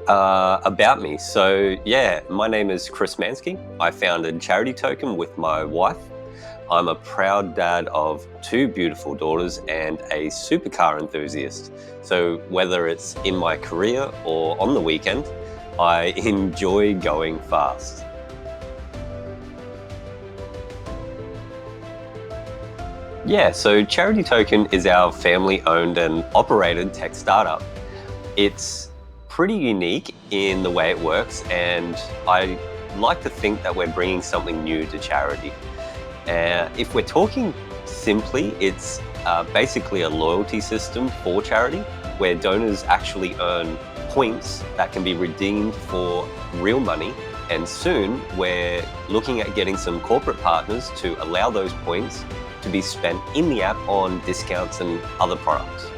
About me. So, yeah, my name is Chris Manski. I founded Charity Token with my wife. I'm a proud dad of two beautiful daughters and a supercar enthusiast. So, whether it's in my career or on the weekend, I enjoy going fast. Yeah, so Charity Token is our family owned and operated tech startup. It's pretty unique in the way it works, and I like to think that we're bringing something new to charity. If we're talking simply, it's basically a loyalty system for charity where donors actually earn points that can be redeemed for real money. And soon we're looking at getting some corporate partners to allow those points to be spent in the app on discounts and other products.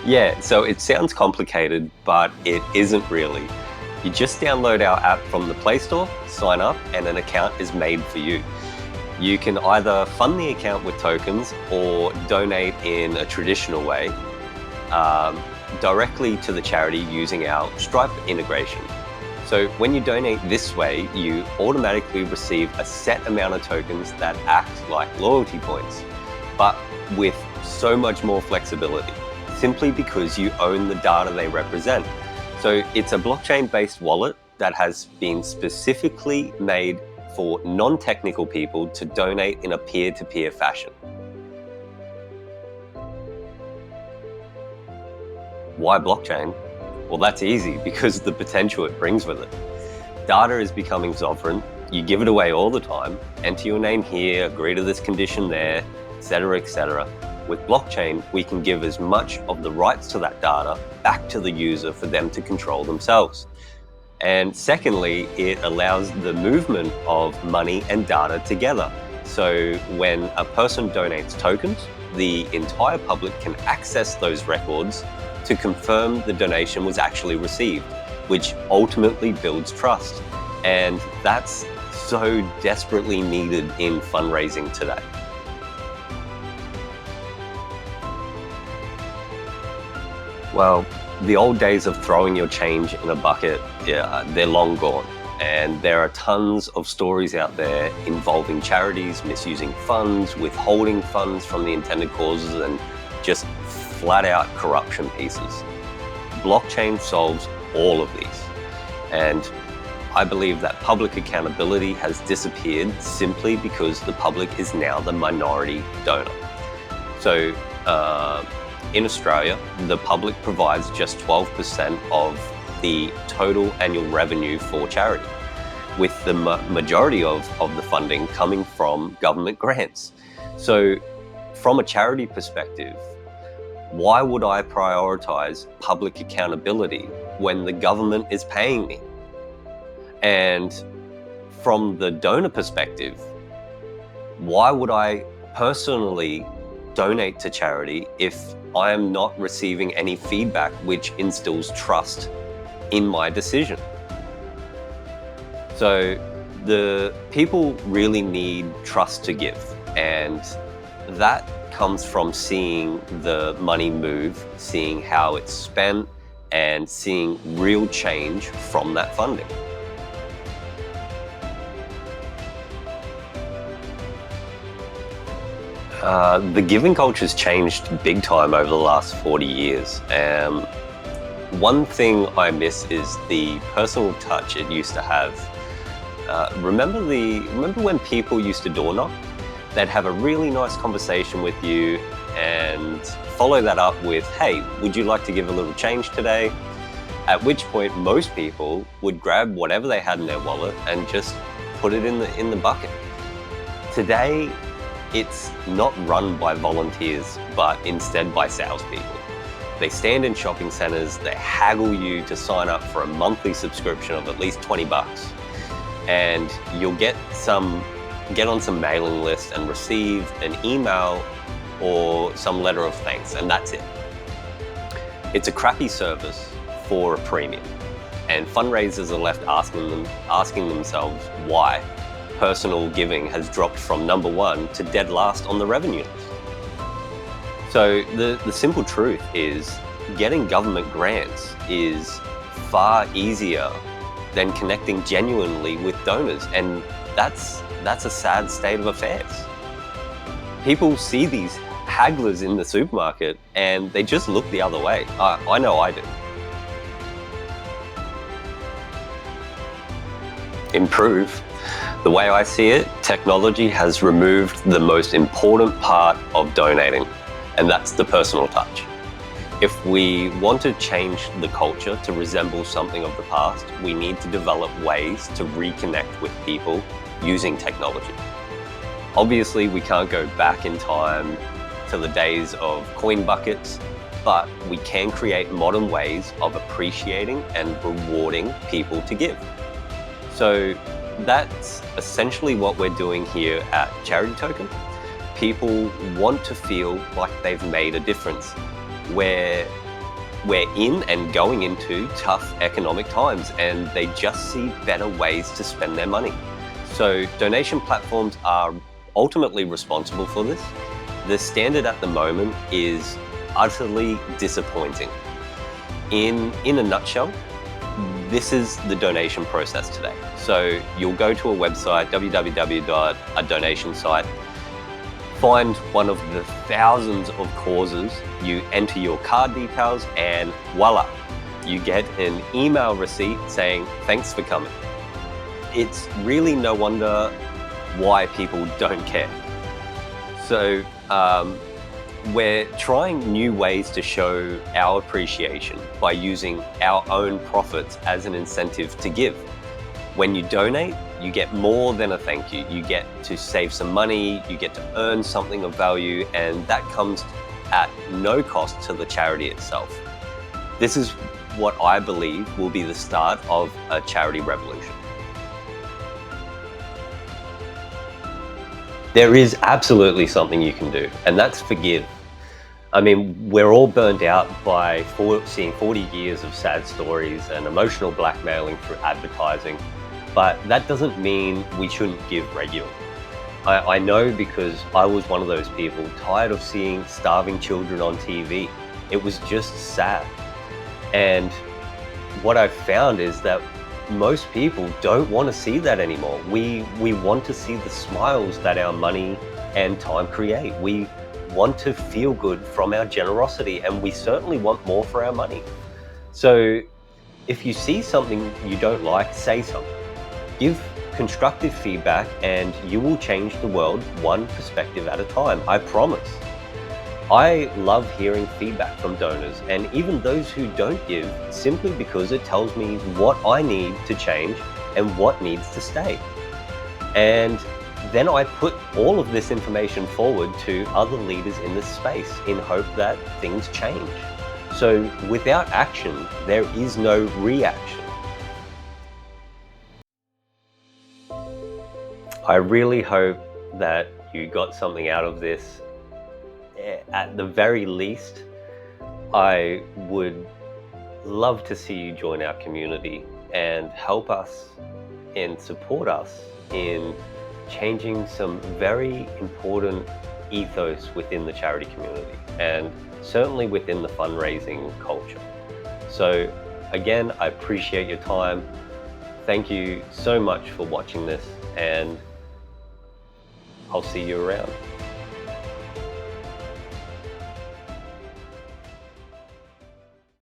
Yeah, so it sounds complicated, but it isn't really. You just download our app from the Play Store, sign up, and an account is made for you. You can either fund the account with tokens or donate in a traditional way, directly to the charity using our Stripe integration. So when you donate this way, you automatically receive a set amount of tokens that act like loyalty points, but with so much more flexibility, simply because you own the data they represent. So it's a blockchain-based wallet that has been specifically made for non-technical people to donate in a peer-to-peer fashion. Why blockchain? Well, that's easy because of the potential it brings with it. Data is becoming sovereign. You give it away all the time. Enter your name here, agree to this condition there, etc., etc. With blockchain, we can give as much of the rights to that data back to the user for them to control themselves. And secondly, it allows the movement of money and data together. So when a person donates tokens, the entire public can access those records to confirm the donation was actually received, which ultimately builds trust. And that's so desperately needed in fundraising today. Well, the old days of throwing your change in a bucket, yeah, they're long gone. And there are tons of stories out there involving charities misusing funds, withholding funds from the intended causes, and just flat out corruption pieces. Blockchain solves all of these. And I believe that public accountability has disappeared simply because the public is now the minority donor. So, in Australia, the public provides just 12% of the total annual revenue for charity, with the majority of the funding coming from government grants. So from a charity perspective, why would I prioritize public accountability when the government is paying me? And from the donor perspective, why would I personally donate to charity if I am not receiving any feedback which instills trust in my decision? So the people really need trust to give, and that comes from seeing the money move, seeing how it's spent, and seeing real change from that funding. The giving culture's changed big time over the last 40 years. One thing I miss is the personal touch it used to have. Remember when people used to door knock? They'd have a really nice conversation with you and follow that up with, hey, would you like to give a little change today? At which point most people would grab whatever they had in their wallet and just put it in the bucket. Today, it's not run by volunteers, but instead by salespeople. They stand in shopping centers, they haggle you to sign up for a monthly subscription of at least 20 bucks. And you'll get on some mailing list and receive an email or some letter of thanks, and that's it. It's a crappy service for a premium, and fundraisers are left asking themselves why personal giving has dropped from number one to dead last on the revenue list. So the simple truth is getting government grants is far easier than connecting genuinely with donors. And that's a sad state of affairs. People see these hagglers in the supermarket and they just look the other way. I know I do. Improve. The way I see it, technology has removed the most important part of donating, and that's the personal touch. If we want to change the culture to resemble something of the past, we need to develop ways to reconnect with people using technology. Obviously, we can't go back in time to the days of coin buckets, but we can create modern ways of appreciating and rewarding people to give. So that's essentially what we're doing here at Charity Token. People want to feel like they've made a difference. We're in and going into tough economic times, and they just see better ways to spend their money. So donation platforms are ultimately responsible for this. The standard at the moment is utterly disappointing. In a nutshell, this is the donation process today. So you'll go to a website, a donation site, find one of the thousands of causes, you enter your card details, and voila, you get an email receipt saying, thanks for coming. It's really no wonder why people don't care. So we're trying new ways to show our appreciation by using our own profits as an incentive to give. When you donate, you get more than a thank you. You get to save some money, you get to earn something of value, and that comes at no cost to the charity itself. This is what I believe will be the start of a charity revolution. There is absolutely something you can do, and that's forgive. I mean, we're all burned out by seeing 40 years of sad stories and emotional blackmailing through advertising, but that doesn't mean we shouldn't give regularly. I know because I was one of those people tired of seeing starving children on TV. It was just sad. And what I've found is that most people don't want to see that anymore. We want to see the smiles that our money and time create. We want to feel good from our generosity, and we certainly want more for our money. So if you see something you don't like, say something. Give constructive feedback and you will change the world one perspective at a time, I promise. I love hearing feedback from donors and even those who don't give, simply because it tells me what I need to change and what needs to stay. And then I put all of this information forward to other leaders in this space in hope that things change. So without action, there is no reaction. I really hope that you got something out of this. At the very least, I would love to see you join our community and help us and support us in changing some very important ethos within the charity community and certainly within the fundraising culture. So again, I appreciate your time. Thank you so much for watching this, and I'll see you around.